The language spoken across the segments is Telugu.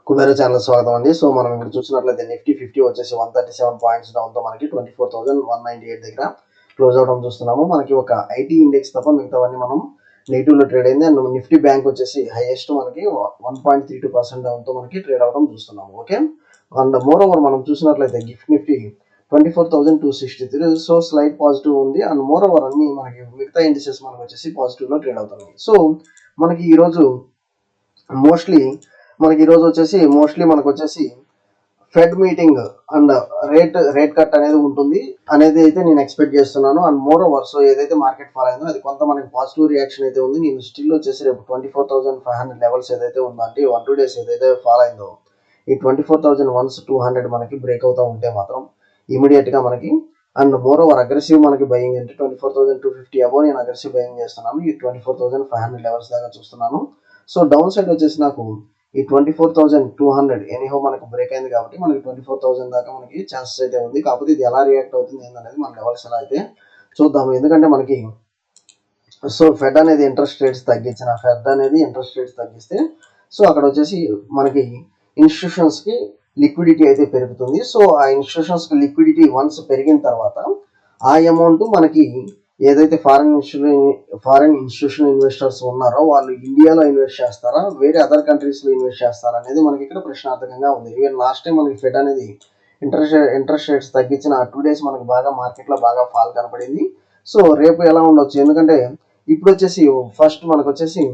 కుబేర ఛానల్ స్వాగతం అండి. సో మనం ఇక్కడ చూసినట్లయితే నిఫ్టీ 50 వచ్చేసి 137 పాయింట్స్ డౌన్తో మనకి 24,198 దగ్గర క్లోజ్ అవడం చూస్తున్నాము. మనకి ఒక ఐటీ ఇండెక్స్ తప్ప మిగతావన్నీ మనం నెగిటివ్లో ట్రేడ్ అయింది. అండ్ నిఫ్టీ బ్యాంక్ వచ్చేసి హైయెస్ట్ మనకి 1.32% డౌన్తో మనకి ట్రేడ్ అవడం చూస్తున్నాము. ఓకే, అండ్ మోర్ ఓవర్ మనం చూసినట్లయితే gift Nifty 24,263 so slight positive ఉంది. అండ్ మోర్ ఓవర్ అన్ని మనకి మిగతా ఇండిసెస్ మనకి వచ్చేసి పాజిటివ్లో ట్రేడ్ అవుతున్నాయి. సో మనకి ఈరోజు మోస్ట్లీ మనకు వచ్చేసి fed meeting and rate cut అనేది ఉంటుంది అనేది అయితే నేను ఎక్స్పెక్ట్ చేస్తున్నాను. అండ్ మోర్ ఓవర్ సో ఏదైతే మార్కెట్ ఫాల్ అయిందో అది కొంత మనకి పాజిటివ్ రియాక్షన్ అయితే ఉంది. నేను స్టిల్ వచ్చేసి రేపు 24,500 లెవెల్స్ ఏదైతే ఉందో అంటే 1-2 డేస్ ఏదైతే ఫాల్ అయిందో ఈ 24,200 మనకి బ్రేక్ అవుతూ ఉంటే మాత్రం ఇమీడియట్ గా మనకి అండ్ మోర్ ఓవర్ అగ్రెసివ్ మనకి బయింగ్ అంటే 24,250 అబో నేను అగ్రెసివ్ బయింగ్ చేస్తున్నాను. ఈ 24,500 లెవెల్స్ దాకా చూస్తున్నాను. సో డౌన్ సైడ్ వచ్చేసి నాకు ఈ 24,200 ఎనీహో మనకు బ్రేక్ అయింది కాబట్టి మనకి 24,000 దాకా మనకి ఛాన్సెస్ అయితే ఉంది. కాకపోతే ఇది ఎలా రియాక్ట్ అవుతుంది ఏంటనేది మన లెవెల్స్ ఎలా అయితే చూద్దాము. ఎందుకంటే మనకి సో ఫెడ్ అనేది ఇంట్రెస్ట్ రేట్స్ తగ్గిస్తే సో అక్కడ వచ్చేసి మనకి ఇన్స్టిట్యూషన్స్కి లిక్విడిటీ అయితే పెరుగుతుంది. సో ఆ ఇన్స్టిట్యూషన్స్కి లిక్విడిటీ వన్స్ పెరిగిన తర్వాత ఆ అమౌంట్ మనకి ఏదైతే ఫారెన్ ఇన్స్టిట్యూషన్ ఇన్వెస్టర్స్ ఉన్నారో వాళ్ళు ఇండియాలో ఇన్వెస్ట్ చేస్తారా వేరే అదర్ కంట్రీస్లో ఇన్వెస్ట్ చేస్తారా అనేది మనకి ఇక్కడ ప్రశ్నార్థకంగా ఉంది. ఈవెన్ లాస్ట్ టైం మనకి ఫెడ్ అనేది ఇంట్రెస్ట్ రేట్స్ తగ్గించిన 2 డేస్ మనకి బాగా మార్కెట్లో బాగా ఫాల్ కనపడింది. సో రేపు ఎలా ఉండొచ్చు, ఎందుకంటే ఇప్పుడు వచ్చేసి ఫస్ట్ మనకు వచ్చేసి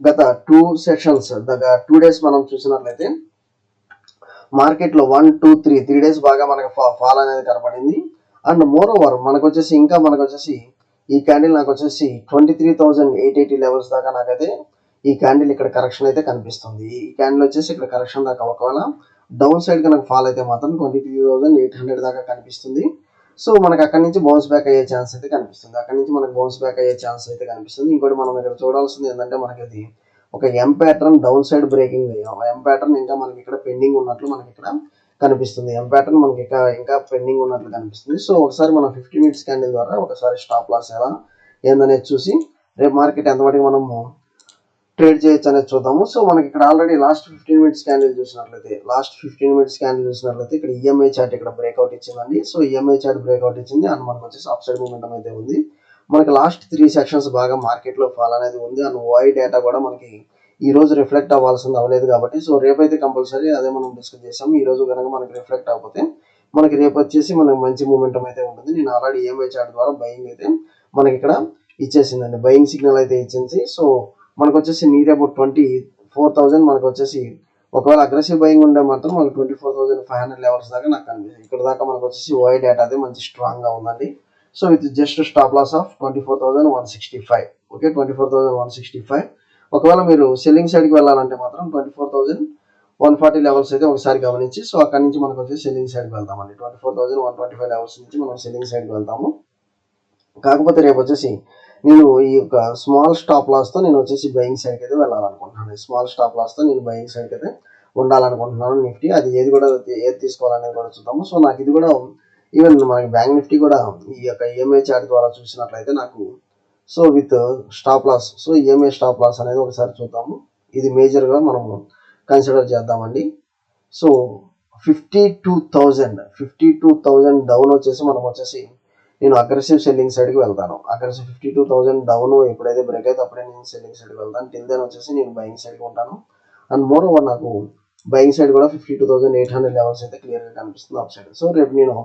గత 2 సెషన్స్ దగ్గర 2 డేస్ మనం చూసినట్లయితే మార్కెట్లో 1, 2, 3 డేస్ బాగా మనకి ఫాల్ అనేది కనపడింది. అండ్ మోర్ ఓవర్ మనకు వచ్చేసి ఈ క్యాండిల్ నాకు వచ్చేసి 23,880 లెవెల్స్ దాకా నాకైతే ఈ క్యాండిల్ ఇక్కడ కరెక్షన్ అయితే కనిపిస్తుంది. ఈ క్యాండిల్ వచ్చేసి ఇక్కడ కరెక్షన్ దాకా ఒకవేళ డౌన్ సైడ్ కనుక ఫాల్ అయితే మాత్రం 23,800 దాకా కనిపిస్తుంది. సో మనకి అక్కడి నుంచి బౌన్స్ బ్యాక్ అయ్యే ఛాన్స్ అయితే కనిపిస్తుంది. ఇంకోటి మనం ఇక్కడ చూడాల్సింది ఏంటంటే మనకి అది ఒక ఎం ప్యాటర్న్ డౌన్ సైడ్ బ్రేకింగ్ ఎం ప్యాటర్న్ ఇంకా మనకి ఇక్కడ పెండింగ్ ఉన్నట్లు మనకి ఇక్కడ కనిపిస్తుంది. ఎం ప్యాటర్న్ మనకి ఇంకా పెండింగ్ ఉన్నట్లు కనిపిస్తుంది. సో ఒకసారి మనం 50 మినిట్స్ క్యాండిల్ ద్వారా ఒకసారి స్టాప్ లాస్ ఎలా ఏందనేది చూసి రేపు మార్కెట్ ఎంతవరకు మనము ట్రేడ్ చేయొచ్చు అనేది చూద్దాము. సో మనకి ఇక్కడ ఆల్రెడీ లాస్ట్ 15 మినిట్స్ క్యాండిల్ చూసినట్లయితే ఇక్కడ ఈఎంఐ చార్ట్ ఇక్కడ బ్రేక్అవుట్ ఇచ్చిందండి. సో ఈఎంఐ చార్ట్ బ్రేక్అవుట్ ఇచ్చింది అండ్ మనకు వచ్చేసి అప్ సైడ్ మూమెంటం అయితే ఉంది. మనకి లాస్ట్ 3 సెక్షన్స్ బాగా మార్కెట్లో ఫాల్ అనేది ఉంది. అండ్ ఓఐ డేటా కూడా మనకి ఈ రోజు రిఫ్లెక్ట్ అవ్వలేదు కాబట్టి సో రేపైతే కంపల్సరీ అదే మనం డిస్కస్ చేసాము. ఈ రోజు కనుక మనకి రిఫ్లెక్ట్ అవ్వకపోతే మనకి రేపు వచ్చేసి మనకి మంచి మూమెంటం అయితే ఉంటుంది. నేను ఆల్రెడీ ఈఎంఐ చార్ట్ ద్వారా బయింగ్ అయితే మనకి ఇక్కడ ఇచ్చేసిందండి, బయింగ్ సిగ్నల్ అయితే ఇచ్చింది. సో మనకు వచ్చేసి నియర్ అబౌట్ 24,000 మనకు వచ్చేసి ఒకవేళ అగ్రెసివ్ బయింగ్ ఉంటే మాత్రం మనకి 24,500 లెవెల్స్ దాకా నాకు కనిపిస్తుంది. ఇక్కడ దాకా మనకు వచ్చేసి ఓఐ డేటా అయితే మంచి స్ట్రాంగ్ గా ఉందండి. So with just stop loss of 24,165. Okay, 24,165. ఒకవేళ మీరు సెల్లింగ్ సైడ్కి వెళ్ళాలంటే మాత్రం 24,140 లెవెల్స్ అయితే ఒకసారి గమనించి సో అక్కడి నుంచి మనకు వచ్చి సెల్లింగ్ సైడ్కి వెళ్తామండి. 24,125 లెవెల్స్ నుంచి మనం సెల్లింగ్ సైడ్కి వెళ్తాము. కాకపోతే రేపు వచ్చేసి నేను ఈ యొక్క స్మాల్ స్టాప్ లాస్తో నేను వచ్చేసి బయింగ్ సైడ్కి అయితే వెళ్ళాలనుకుంటున్నాను. ఉండాలనుకుంటున్నాను నిఫ్టీ. అది ఏది తీసుకోవాలనేది కూడా చూద్దాము. సో నాకు ఇది కూడా ఈవెన్ మనకి బ్యాంక్ నిఫ్టీ కూడా ఈ యొక్క ఈఎంఐ చార్ట్ ద్వారా చూసినట్లయితే నాకు so with stop loss so EMI stop loss అనేది ఒకసారి చూద్దాము. ఇది మేజర్గా మనము కన్సిడర్ చేద్దామండి. సో 52,000 డౌన్ వచ్చేసి మనం వచ్చేసి నేను అగ్రెసివ్ సెల్లింగ్ సైడ్కి వెళ్తాను. 52,000 డౌన్ ఎప్పుడైతే బ్రేక్ అయితే అప్పుడే నేను సెల్లింగ్ సైడ్కి వెళ్తాను. టిల్ దెన్ వచ్చేసి నేను బయింగ్ సైడ్కి ఉంటాను. అండ్ మోర్ ఓవర్ నాకు బయింగ్ సైడ్ కూడా 52,800 లెవెల్స్ అయితే క్లియర్గా కనిపిస్తుంది అప్ సైడ్. సో రేపు నేను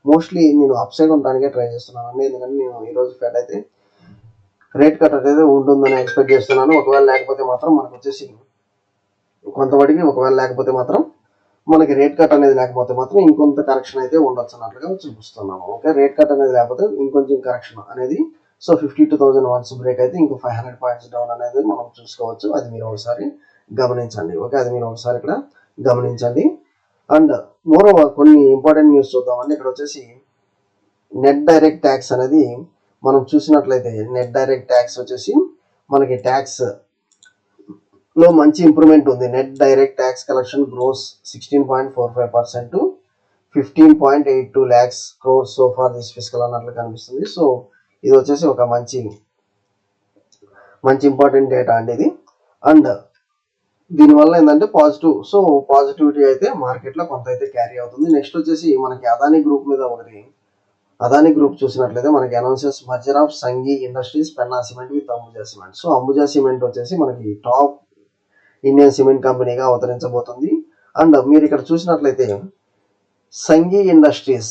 మోస్ట్లీ అప్ సైడ్ ఉండడానికే ట్రై చేస్తున్నాను అండి. ఎందుకంటే నేను ఈరోజు ఫెడ్ అయితే రేట్ కట్ అయితే ఉంటుందని ఎక్స్పెక్ట్ చేస్తున్నాను. ఒకవేళ లేకపోతే మాత్రం మనకి రేట్ కట్ అనేది లేకపోతే మాత్రం ఇంకొంత కరెక్షన్ అయితే ఉండొచ్చు అన్నట్లుగా చూపిస్తున్నాము. ఓకే, రేట్ కట్ అనేది లేకపోతే ఇంకొంచెం కరెక్షన్ అనేది సో 52,000 వన్స్ బ్రేక్ అయితే ఇంకో 500 పాయింట్స్ డౌన్ అనేది మనం చూసుకోవచ్చు. అది మీరు ఒకసారి గమనించండి. ఓకే, ఇక్కడ గమనించండి. అండ్ మోర్ ఓవర్ కొన్ని ఇంపార్టెంట్ న్యూస్ చూద్దామండి. ఇక్కడ వచ్చేసి నెట్ డైరెక్ట్ ట్యాక్స్ అనేది మనం చూసినట్లయితే నెట్ డైరెక్ట్ ట్యాక్స్ వచ్చేసి మనకి ట్యాక్స్ లో మంచి ఇంప్రూవ్మెంట్ ఉంది. Net direct tax collection gross 16.45% to 15.82 lakhs crores so far this fiscal అన్నట్లు కనిపిస్తుంది. సో ఇది వచ్చేసి ఒక మంచి ఇంపార్టెంట్ డేటా అండి ఇది. అండ్ దీనివల్ల ఏంటంటే పాజిటివిటీ అయితే మార్కెట్లో కొంత అయితే క్యారీ అవుతుంది. నెక్స్ట్ వచ్చేసి మనకి అదానీ గ్రూప్ మీద ఒకటి, అదానీ గ్రూప్ చూసినట్లయితే మనకి announces merger of Sanghi industries Penna cement with Ambuja cement. So Ambuja cement వచ్చేసి మనకి టాప్ ఇండియన్ సిమెంట్ కంపెనీగా అవతరించబోతుంది. అండ్ మీరు ఇక్కడ చూసినట్లయితే Sanghi industries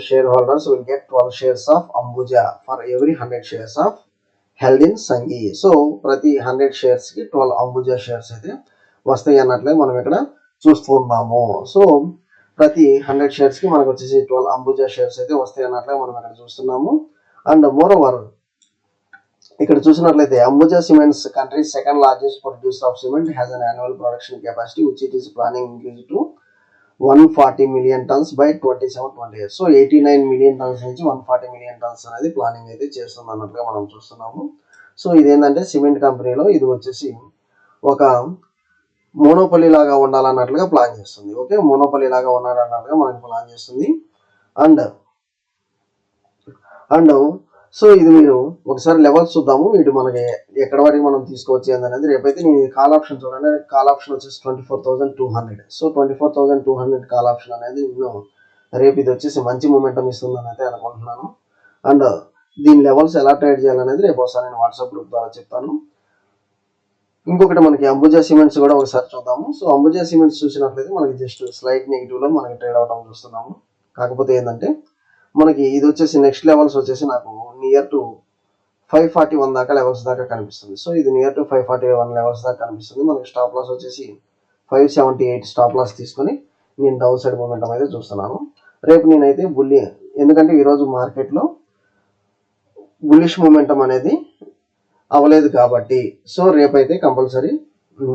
share holders will get 12 shares of Ambuja for every 100 shares of held in Sanghi. So ప్రతి 100 షేర్స్ కి 12 అంబుజా షేర్స్ అయితే వస్తాయి అన్నట్లే మనం ఇక్కడ చూస్తూ ఉన్నాము. సో ప్రతి 100 షేర్స్ కి మనకు వచ్చేసి 12 అంబుజా షేర్స్ అయితే వస్తాయి అన్నట్లే మనం ఇక్కడ చూస్తున్నాము. అండ్ మోర్ ఓవర్ ఇక్కడ చూసినట్లయితే Ambuja cements countries second largest producer of cement has an annual production capacity which it is planning increase to 140 million tons by 27-28. So 89 million tons నుంచి 140 million tons అనేది ప్లానింగ్ అయితే చేస్తుంది అన్నట్లుగా మనం చూస్తున్నాము. సో ఇదేంటంటే సిమెంట్ కంపెనీలో ఇది వచ్చేసి ఒక మోనోపొలీ లాగా ఉండాలన్నట్లుగా ప్లాన్ చేస్తుంది. ఓకే, మోనోపొలీ లాగా ఉండాలన్నట్లుగా మనకి ప్లాన్ చేస్తుంది. అండ్ సో ఇది మీరు ఒకసారి లెవెల్స్ చూద్దాము, వీటి మనకి ఎక్కడ వరకు మనం తీసుకోవచ్చు అనేది. రేపైతే నేను కాల్ ఆప్షన్ చూడండి, కాల్ ఆప్షన్ వచ్చేసి 24,200. సో 24,200 కాల్ ఆప్షన్ అనేది నేను రేపు ఇది వచ్చేసి మంచి మూమెంటం ఇస్తుందని అయితే అనుకుంటున్నాను. అండ్ దీని లెవెల్స్ ఎలా ట్రేడ్ చేయాలనేది రేపు ఒకసారి నేను వాట్సాప్ గ్రూప్ ద్వారా చెప్తాను. ఇంకొకటి మనకి అంబుజా సిమెంట్స్ కూడా ఒకసారి చూద్దాము. సో అంబుజా సిమెంట్స్ చూసినట్లయితే మనకి జస్ట్ స్లైట్ నెగిటివ్ లో మనకి ట్రేడ్ అవడం చూస్తున్నాము. కాకపోతే ఏంటంటే మనకి ఇది వచ్చేసి నెక్స్ట్ లెవెల్స్ వచ్చేసి నాకు నియర్ టు 541 దాకా లెవెల్స్ దాకా కనిపిస్తుంది. సో ఇది నియర్ టు 541 లెవెల్స్ దాకా కనిపిస్తుంది. మనకి స్టాప్ లాస్ వచ్చేసి 578 స్టాప్ లాస్ తీసుకొని నేను డౌన్ సైడ్ మూమెంటం అయితే చూస్తున్నాను. రేపు నేనైతే ఎందుకంటే ఈరోజు మార్కెట్లో బుల్లిష్ మూమెంటం అనేది అవ్వలేదు కాబట్టి, సో రేపైతే కంపల్సరీ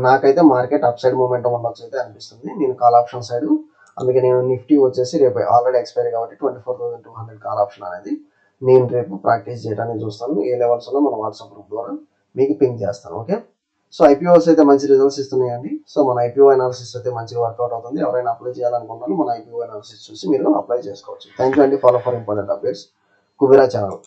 నాకైతే మార్కెట్ అప్ సైడ్ మూమెంటం ఉండొచ్చు అయితే అనిపిస్తుంది. నేను కాల్ ఆప్షన్ సైడ్, అందుకే నేను నిఫ్టీ వచ్చేసి రేపు ఆల్రెడీ ఎక్స్పైరీ కాబట్టి 24,200 కాల్ ఆప్షన్ అనేది నేను రేపు ప్రాక్టీస్ చేయడానికి చూస్తాను. ఏ లెవెల్స్ ఉన్నా మన వాట్సాప్ గ్రూప్ ద్వారా మీకు పింక్ చేస్తాను. ఓకే, సో ఐపీఓస్ అయితే మంచి రిజల్ట్స్ ఇస్తున్నాయండి. సో మన ఐపీఓ అనాలిసిస్ అయితే మంచిగా వర్కౌట్ అవుతుంది. ఎవరైనా అప్లై చేయాలనుకున్నారో మన ఐపీఓ అనాలిసిస్ చూసి మీరు అప్లై చేసుకోవచ్చు. థ్యాంక్ యూ అండి. Follow for important updates Kubera channel.